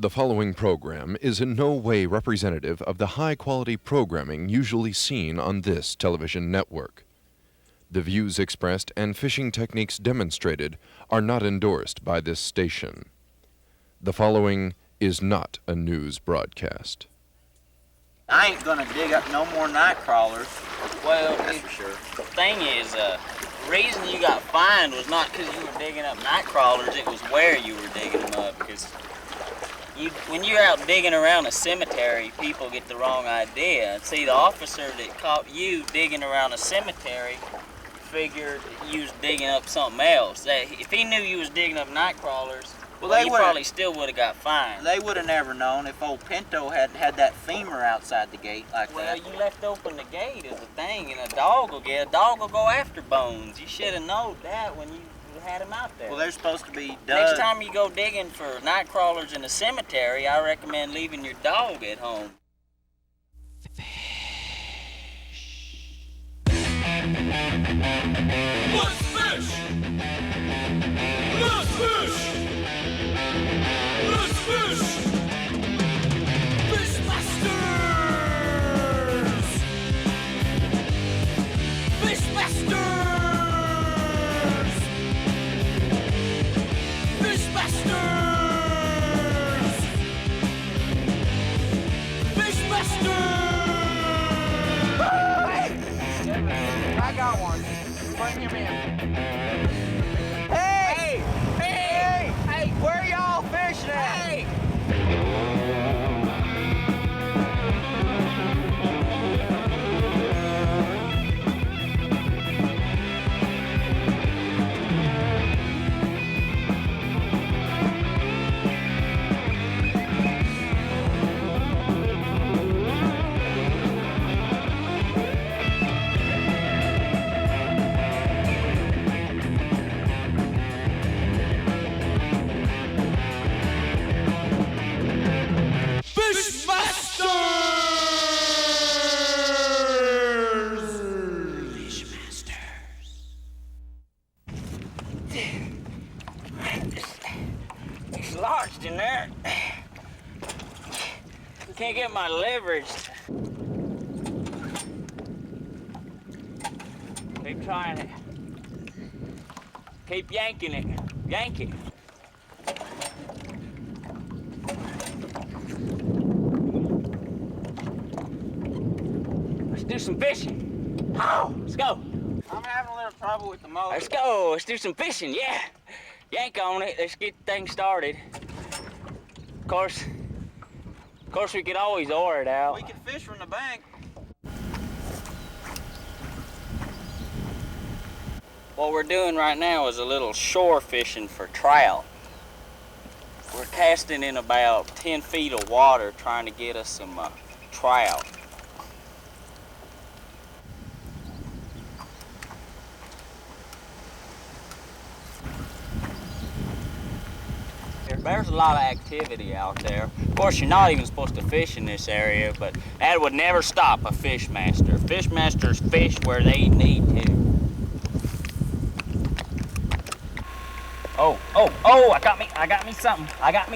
The following program is in no way representative of the high-quality programming usually seen on this television network. The views expressed and fishing techniques demonstrated are not endorsed by this station. The following is not a news broadcast. I ain't gonna dig up no more night crawlers. Well, That's for sure. the thing is, the reason you got fined was not because you were digging up night crawlers, it was where you were digging them up. Because when you're out digging around a cemetery, people get the wrong idea. See, the officer that caught you digging around a cemetery figured you was digging up something else. If he knew you was digging up night crawlers, well, you probably still would have got fined. They would have never known if old Pinto had that femur outside the gate like Well, that. you left open the gate is the thing, and a dog will go after bones. You should have known that when you had him out there. Well, they're supposed to be dug. Next time you go digging for night crawlers in a cemetery, I recommend leaving your dog at home. Let's fish! Let's fish! Let's fish! Fishmasters! Fishmasters! Fishmasters! Fishmasters! I got one. Bring him in. Hey! Hey! Where y'all fishing at? It's lodged in there. Can't get my leverage. Keep trying it. Keep yanking it. Yank it. Let's do some fishing. Oh, let's go. I'm having a little trouble with the motor. Let's go. Let's do some fishing. Yeah. Yank on it. Let's get the thing started. Of course, we could always oar it out. We can fish from the bank. What we're doing right now is a little shore fishing for trout. We're casting in about 10 feet of water trying to get us some trout. There's a lot of activity out there. Of course, you're not even supposed to fish in this area, but that would never stop a Fishmaster. Fishmasters fish where they need to. Oh, I got me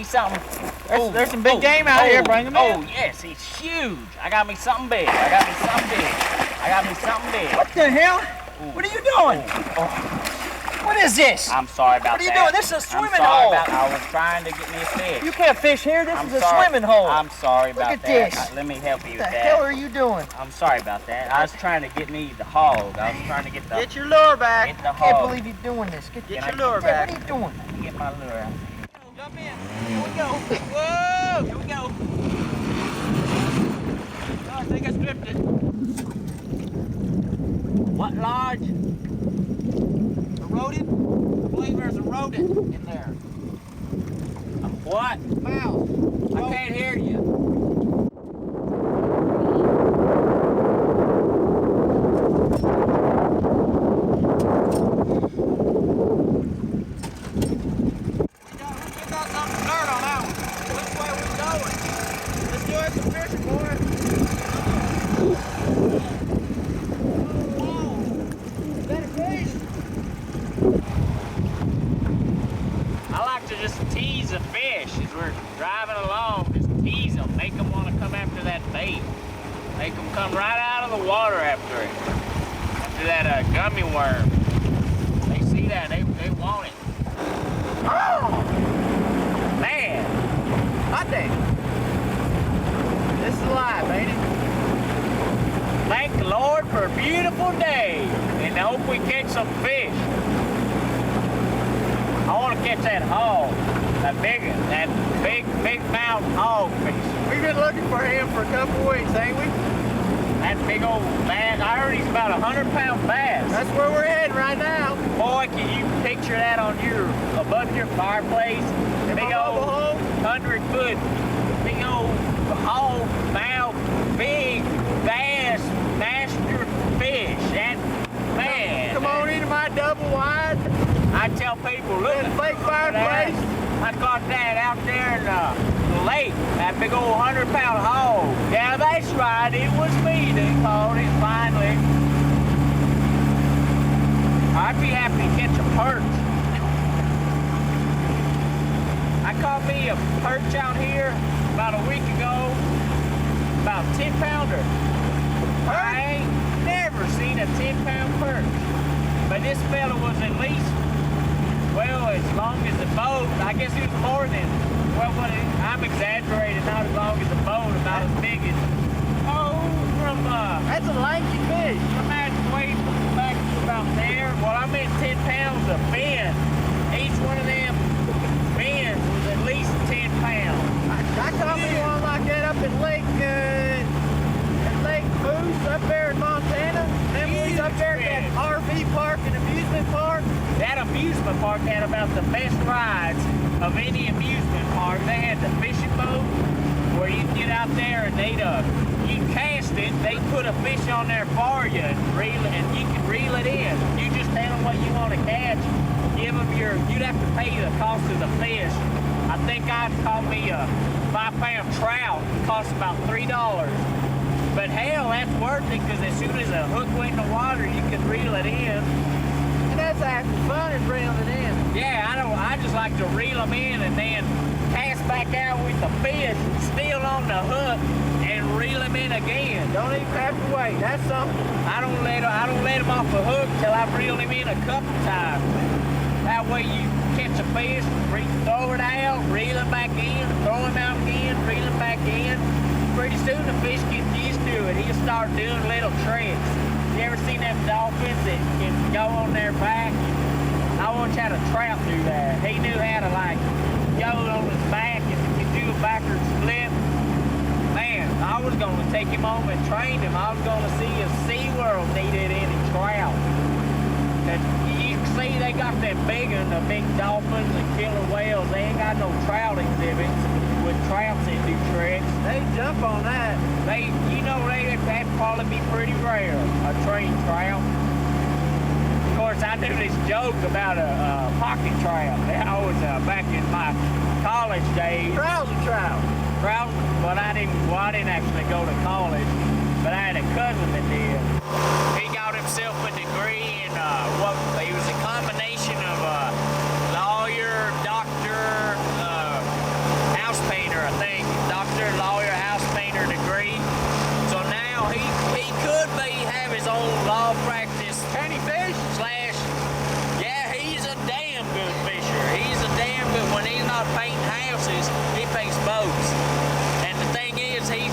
something. There's some big game out here. Bring him in. Oh, yes, he's huge. I got me something big. What the hell? What are you doing? What is this? I'm sorry about that. What are you doing? This is a swimming hole. I was trying to get me a fish. You can't fish here. This is a sorry. swimming hole. I'm sorry about Look at that. this. Let me help you What with the that. hell are you doing? I'm sorry about that. I was trying to get me the hog. I was trying to get the Get your lure back. get the I can't hog. believe you're doing this. Get Can your I lure Hey, back. what are you doing? Let me get my lure out. Jump in. Here we go. Whoa! Here we go. Oh, I think I stripped it. What lodge? A rodent? I believe there's a rodent in there. What? Mouse. I can't hear you. We got something dirt on that one. Which way we going? Let's do it some fishing, boy. Whoa. Is that a fish? I like to just tease a fish as we're driving along. Make them come right out of the water after that gummy worm. They see that, they want it. Oh! Man! Hot day. This is live, ain't it? Thank the Lord for a beautiful day, and I hope we catch some fish. I want to catch that hog, that big mouth hog fish. We've been looking for him for a couple weeks, ain't we? That big old bass, I heard he's about 100-pound bass. That's where we're heading right now. Boy, can you picture that on above your fireplace? Big old 100-foot, big old hog mouth, big bass, master fish. That man. Come on into my double wide. I tell people, look at the fake fireplace. I caught that out there in the lake, that big old 100-pound hog. Yeah, that's right, it was me that caught it finally. I'd be happy to catch a perch. I caught me a perch out here about a week ago, about a 10-pounder. I ain't never seen a 10-pound perch, but this fella was at least, well, as long as the boat. I guess he was more than, well, I'm exaggerating, not as long as the boat, about as big as, That's a lanky fish. imagine way back to about there. Well, I meant 10 pounds of fin. Each one of them fins was at least 10 pounds. I caught me one like that up in Lake Moose up there in Montana. Then we was up there at that RV park and amusement park. That amusement park had about the best rides of any amusement park. They had the fishing boat where you can get out there and you cast it, they put a fish on there for you and you can reel it in. You just tell them what you want to catch, give them you'd have to pay the cost of the fish. I think I'd caught me a 5-pound trout, it cost about $3. But hell, that's worth it because as soon as a hook went in the water, you can reel it in. And that's half the fun is reeling it in. Yeah, I just like to reel them in and then cast back out with the fish, still on the hook, and reel them in again. Don't even have to wait. That's something. I don't let them off the hook till I've reeled him in a couple times. That way you catch a fish, throw it out, reel it back in, throw him out again, reel him back in. Pretty soon the fish gets used to it. He'll start doing little tricks. You ever seen them dolphins that can go on their back? I once had a trout do that. He knew how to like go on his back and can do a backwards flip. Man, I was gonna take him home and train him. I was gonna see if SeaWorld needed any trout. You can see they got them big the big dolphins and killer whales. They ain't got no trout exhibits with trouts that do tricks. They jump on that. That'd probably be pretty rare, a trained trout. Of course, I knew this joke about a pocket trout. I was back in my college days. Trouser trout. But I didn't actually go to college, but I had a cousin that did. He got himself a degree in he was a combination of lawyer, doctor, house painter, I think. Doctor, lawyer, house painter degree. So now he could have his own law practice. Can he fish? Yeah, he's a damn good fisher. He's a damn good, when he's not painting houses, he paints boats. And the thing is, he'll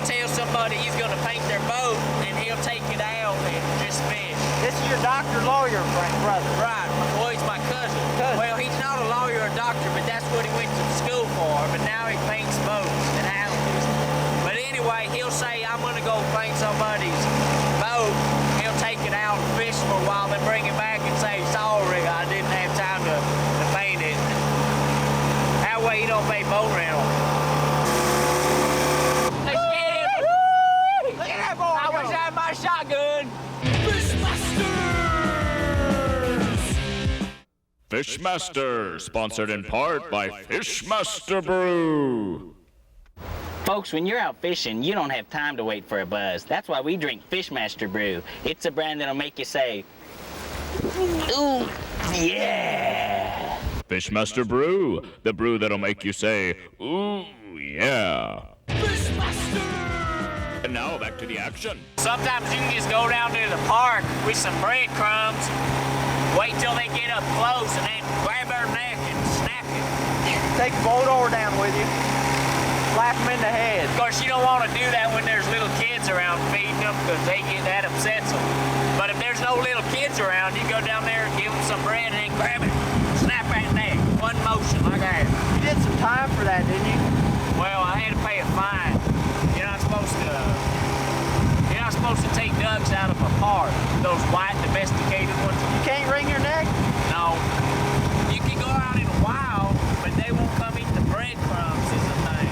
tell somebody he's gonna paint their boat and he'll take it out and just fish. This is your doctor, lawyer, brother. Right, well, he's my cousin. Well, he's not a lawyer or a doctor, but that's what he went to school for. But now he paints boats and houses. But anyway, he'll say, I'm gonna go paint somebody's boat. He'll take it out and fish for a while, then bring it back and say, sorry, I didn't have time to paint it. That way he don't pay boat rental. Let's get him! Look at that boy. I wish I had my shotgun. Fishmasters, sponsored in part by Fishmaster Brew. Folks, when you're out fishing, you don't have time to wait for a buzz. That's why we drink Fishmaster Brew. It's a brand that'll make you say, ooh, yeah. Fishmaster Brew, the brew that'll make you say, ooh, yeah. Fishmasters! And now back to the action. Sometimes you can just go down to the park with some breadcrumbs, wait till they get up close, and then grab their neck and snap it. Take the boat oar down with you. Slap them in the head. Of course, you don't want to do that when there's little kids around feeding them because that upsets them. But if there's no little kids around, you go down there and give them some bread and then grab it, snap that neck. One motion like that. You did some time for that, didn't you? Well, I had to pay a fine. You're not supposed to take ducks out of a park. Those white domesticated ones. You can't wring your neck? No. You can go out in the wild, but they won't come eat the breadcrumbs is the thing.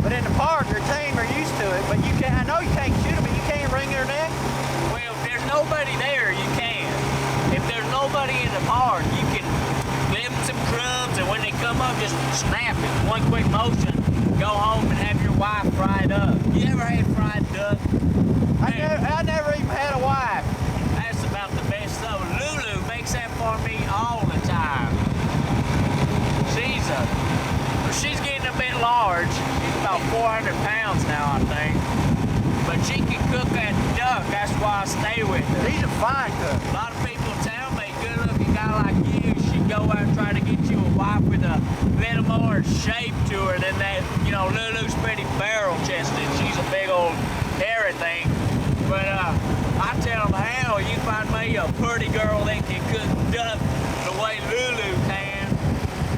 But in the park, they're tame, they're used to it. But you can't, I know you can't shoot them, but you can't wring their neck? Well, if there's nobody there, you can. If there's nobody in the park, you can give them some crumbs, and when they come up, just snap it. One quick motion, go home and have your wife fried up. You ever had fried duck? I never even had a wife. That's about the best though. Lulu makes that for me all the time. She's getting a bit large. She's about 400 pounds now, I think. But she can cook that duck. That's why I stay with her. He's a fine cook. A lot of people tell me, good-looking guy like you should go out and try to get you a wife with a little more shape to her than that. You know, Lulu's pretty barrel-chested. She's a big old hairy thing. But I tell them, hell, you find me a pretty girl that can cook duck the way Lulu can,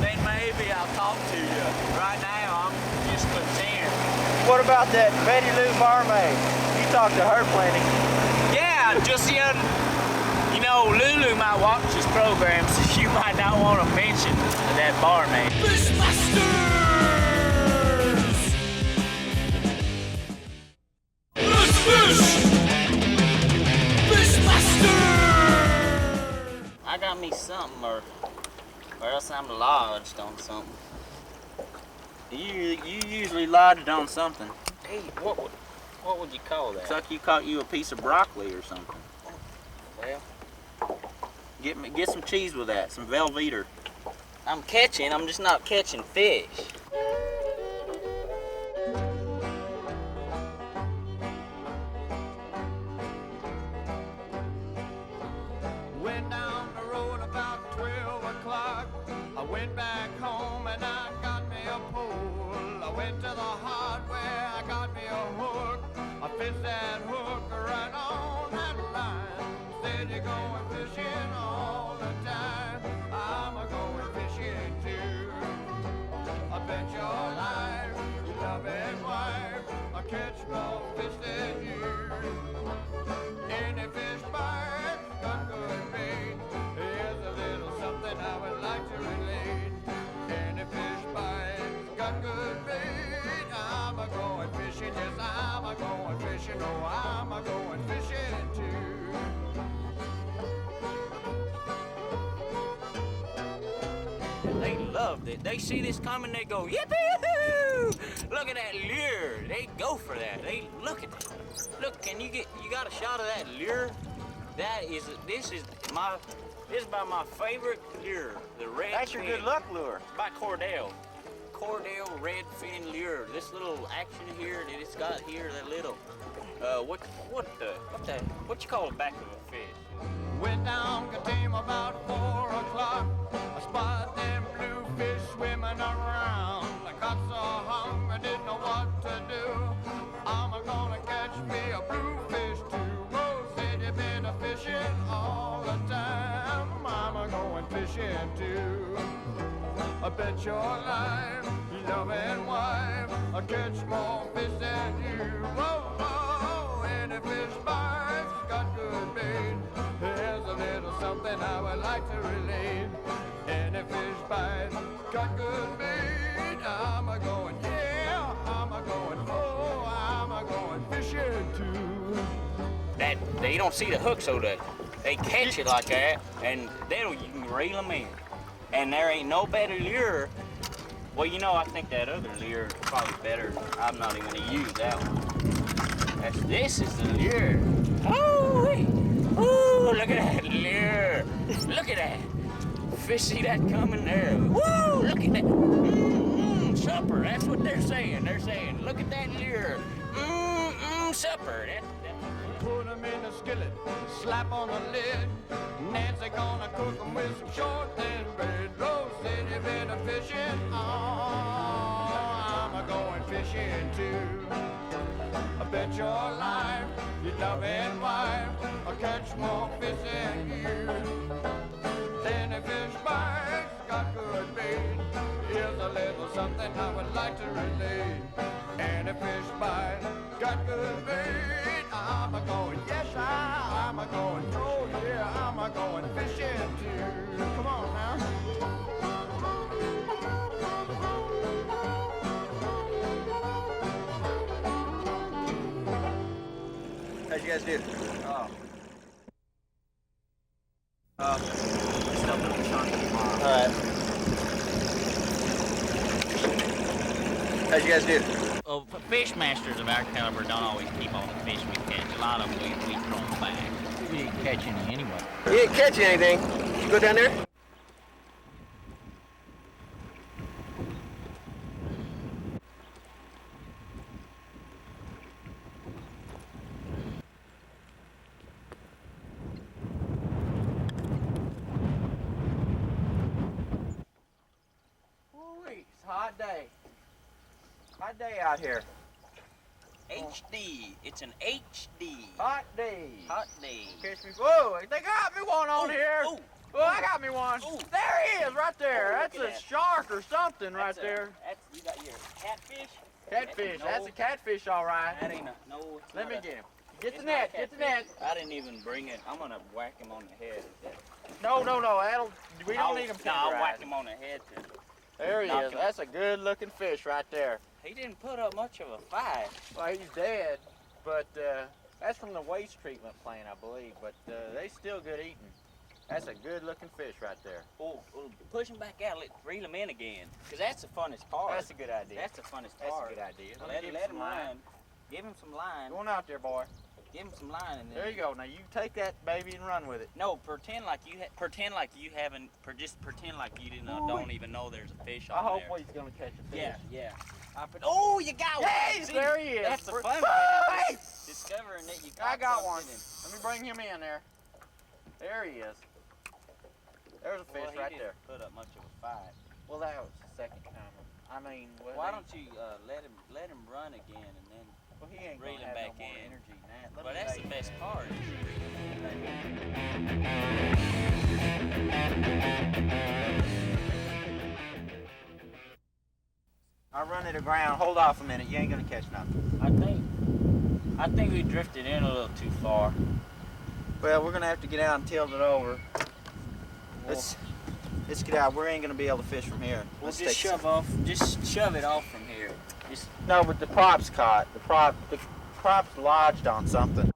then maybe I'll talk to you. Right now, I'm just content. What about that Betty Lou barmaid? You talked to her plenty. Yeah, just you know, Lulu might watch this program, so you might not want to mention that barmaid. Fishmasters! Let's fish! I got me something, or else I'm lodged on something. You usually lodged on something. Hey, what would you call that? Looks like you caught you a piece of broccoli or something. Well, get some cheese with that, some Velveeta. I'm just not catching fish. Went down the road about 12 o'clock. I went back home and I got me a pole. I went to the hardware, I got me a hook. I fished that hook right on that line. Said you're going fishing all the time. I'm a going fishing too. I bet your life, you love and wife, I catch more fish than you. Any fish bite, got good bait. Here's a little something I would like to relate. Any fish bite, got good bait. I'm a going fishing, yes, I'm a going fishing. Oh, I'm a going fishing too. They loved it. They see this coming, they go, yippee-hoo! Look at that lure. They go for that. They look at that. Look, you got a shot of that lure? This is about my favorite lure, the red That's your good luck lure. by Cordell. Cordell redfin lure. This little action here that it's got here, that little, what you call the back of a fish? Went down Katima about 4 o'clock. I spotted them bluefish swimming around. I got so hungry, didn't know what to do. I'm gonna catch me a bluefish too. Whoa, said you've been a-fishing all the time. I'm going fishing too. I bet your life, love and wife, I catch more fish than you. Whoa, whoa, any fish bites, got good bait. Here's a little something I would like to relate. Any fish bite, got good bait. I'm a-going, yeah, I'm a-going, oh, I'm a-going fishing too. That they don't see the hook, so that they catch it like that, and you can reel them in. And there ain't no better lure. Well, you know, I think that other lure is probably better. I'm not even gonna use that one. This is the lure. Oh, look at that lure. Look at that. Fish see that coming there. Woo, look at that. Supper, that's what they're saying. They're saying, look at that lure. supper. Put 'em in a skillet, slap on the lid. Nancy gonna cook 'em with some short thin bread. Rose said you been a fishing. Oh, I'm a going fishing too. I bet your life, your loving wife, I'll catch more fish than you. Then a fish bites, got good bait. Here's a little something I would like to relate. And a fish bite, got good bait. I'm a going, yes, I'm a going, oh yeah, I'm a going fishing too. Come on now. How'd you guys do? Still put the shark tomorrow. Alright. How'd you guys do? Well, Fishmasters of our caliber don't always keep all the fish we catch. A lot of them we throw them back. We didn't catch any anyway. You didn't catch anything. Did you go down there? Ooh-wee, it's a hot day. Hot day out here. HD. It's an HD. Hot day. Hot day. Catch me. Whoa, they got me one on here. Ooh, Oh, I got me one. Ooh. There he is, right there. Oh, That's look at a that. shark or something right That's there. You got your catfish? Catfish. No. That's a catfish, all right. That ain't a, no. It's Let not me a- get him. Get it's the not a net. Get the net. catfish. I didn't even bring it. I'm gonna whack him on the head. No. That'll. We don't need him No, I'll whack tenderized. him on the head too. There he knock is. him. That's a good-looking fish right there. He didn't put up much of a fight. Well, he's dead, but that's from the waste treatment plant, I believe. But they still good eating. That's a good-looking fish right there. Oh, push him back out. Reel him in again. Cause that's the funnest part. That's a good idea. That's the funnest That's part. a good idea. Let me give him some line. run. Give him some line. Going out there, boy. Give him some line and then. There you go. Now you take that baby and run with it. No, pretend like you haven't. Just pretend like you didn't. Don't even know there's a fish I on hope there. he's gonna catch a fish. Yeah. Oh, you got one. Yes, See, there he is. That's the fun Hey! part. Discovering that you I got one. something Let me bring him in there. There he is. There's a and- fish well, he right didn't there. put up much of a fight. Well, that was the second time. I mean, well, Why don't you let him run again and then? Well, he ain't reel gonna him have back no more in? energy than that. Let Well, me that's lay the him best down. part. I'll run it aground. Hold off a minute. You ain't gonna catch nothing. I think we drifted in a little too far. Well, we're gonna have to get out and tilt it over. Let's get out. We ain't gonna be able to fish from here. We'll Let's just take- just shove it off from here. Just No, but the prop's caught. The prop's lodged on something.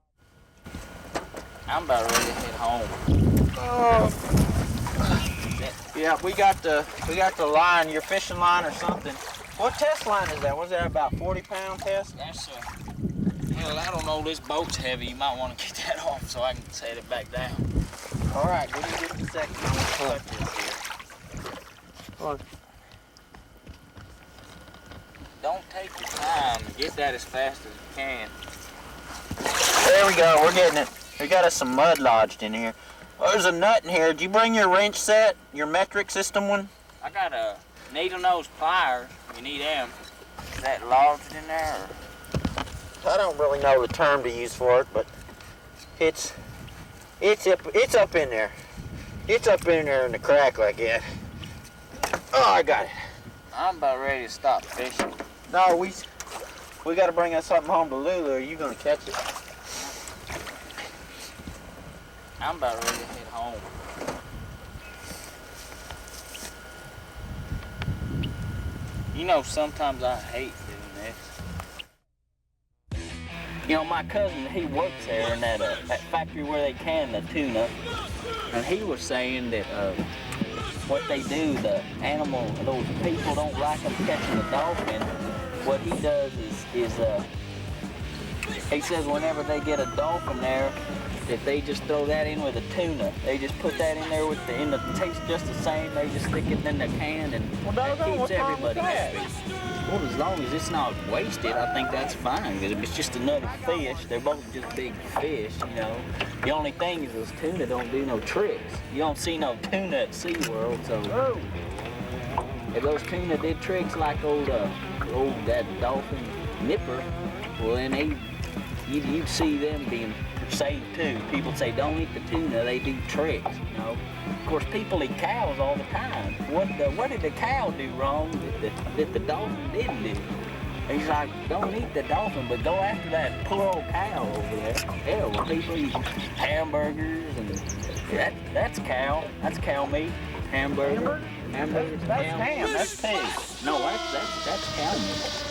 I'm about ready to head home. Oh. Yeah, we got the line. Your fishing line or something. What test line is that? Was that about 40-pound test? That's hell, I don't know. This boat's heavy. You might want to get that off so I can set it back down. All right, give me just a second. I'm gonna cut this here. Hold on. Don't take your time. Get that as fast as you can. There we go. We're getting it. We got us some mud lodged in here. Oh, there's a nut in here. Did you bring your wrench set? Your metric system one? I got a needle nose pliers. You need them. Is that lodged in there? I don't really know the term to use for it, but it's up in there. It's up in there in the crack like that. Oh, I got it. I'm about ready to stop fishing. No, we got to bring us something home to Lulu. Or you gonna catch it? I'm about ready to head home. You know, sometimes I hate doing this. You know, my cousin, he works there in that factory where they can the tuna, and he was saying that what they do, the animal, those people don't like them catching the dolphin. What he does is he says whenever they get a dolphin there, that they just throw that in with a tuna. They just put that in there with it tastes just the same. They just stick it in the can and that keeps everybody happy. Well, as long as it's not wasted, I think that's fine. Because if it's just another fish, they're both just big fish, you know. The only thing is those tuna don't do no tricks. You don't see no tuna at SeaWorld, so if those tuna did tricks like that dolphin nipper, well then you'd see them being saved too. People say don't eat the tuna, they do tricks, you know. Of course, people eat cows all the time. What did the cow do wrong that the dolphin didn't do? He's like, don't eat the dolphin, but go after that poor old cow over there. Hell, when people eat hamburgers and that's cow meat. Hamburgers. That's ham. That's pig. No, that's cow meat.